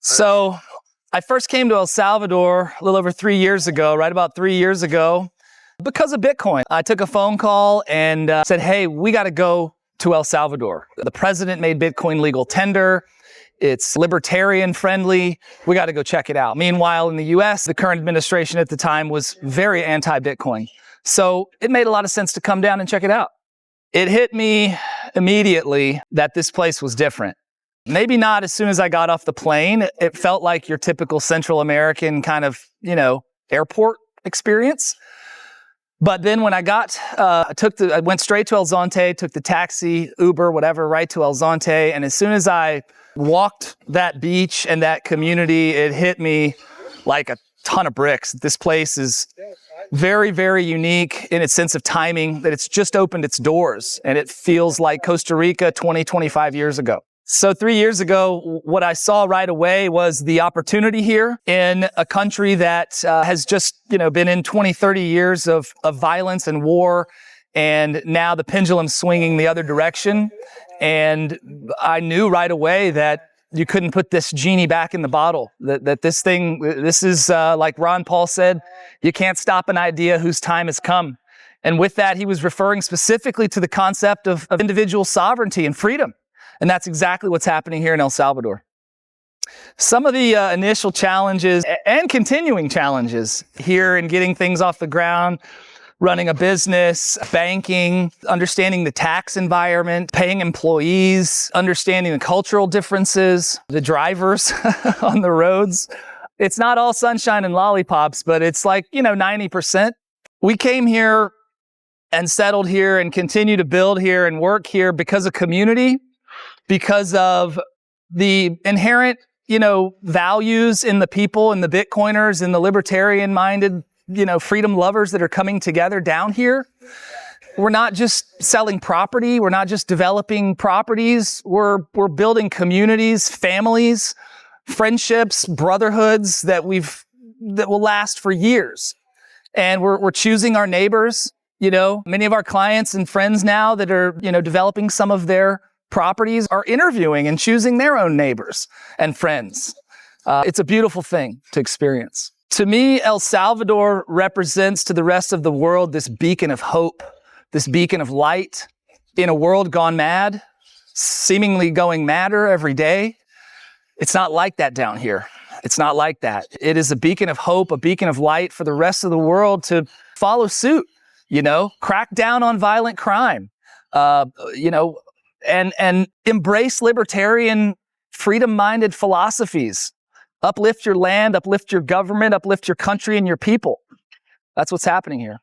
So I first came to El Salvador a little over 3 years ago, right about 3 years ago, because of Bitcoin. I took a phone call and said, hey, we got to go to El Salvador. The president made Bitcoin legal tender. It's libertarian friendly. We got to go check it out. Meanwhile, in the US, the current administration at the time was very anti-Bitcoin. So it made a lot of sense to come down and check it out. It hit me immediately that this place was different. Maybe not as soon as I got off the plane. It felt like your typical Central American kind of, airport experience. But then when I I went straight to El Zonte, took the taxi, Uber, whatever, right to El Zonte. And as soon as I walked that beach and that community, it hit me like a ton of bricks. This place is very, very unique in its sense of timing, that it's just opened its doors and it feels like Costa Rica 25 years ago. So 3 years ago, what I saw right away was the opportunity here in a country that has just, been in 30 years of violence and war. And now the pendulum's swinging the other direction. And I knew right away that you couldn't put this genie back in the bottle, that this is like Ron Paul said, you can't stop an idea whose time has come. And with that, he was referring specifically to the concept of individual sovereignty and freedom. And that's exactly what's happening here in El Salvador. Some of the initial challenges and continuing challenges here in getting things off the ground, running a business, banking, understanding the tax environment, paying employees, understanding the cultural differences, the drivers on the roads. It's not all sunshine and lollipops, but it's like, 90%. We came here and settled here and continue to build here and work here because of community, because of the inherent, values in the people and the Bitcoiners and the libertarian-minded, freedom lovers that are coming together down here. We're not just selling property. We're not just developing properties. We're building communities, families, friendships, brotherhoods that will last for years. And we're choosing our neighbors. Many of our clients and friends now that are, developing some of their properties are interviewing and choosing their own neighbors and friends. It's a beautiful thing to experience. To me, El Salvador represents to the rest of the world this beacon of hope, this beacon of light in a world gone mad, seemingly going madder every day. It's not like that down here. It's not like that. It is a beacon of hope, a beacon of light for the rest of the world to follow suit, crack down on violent crime, and embrace libertarian, freedom-minded philosophies. Uplift your land, uplift your government, uplift your country and your people. That's what's happening here.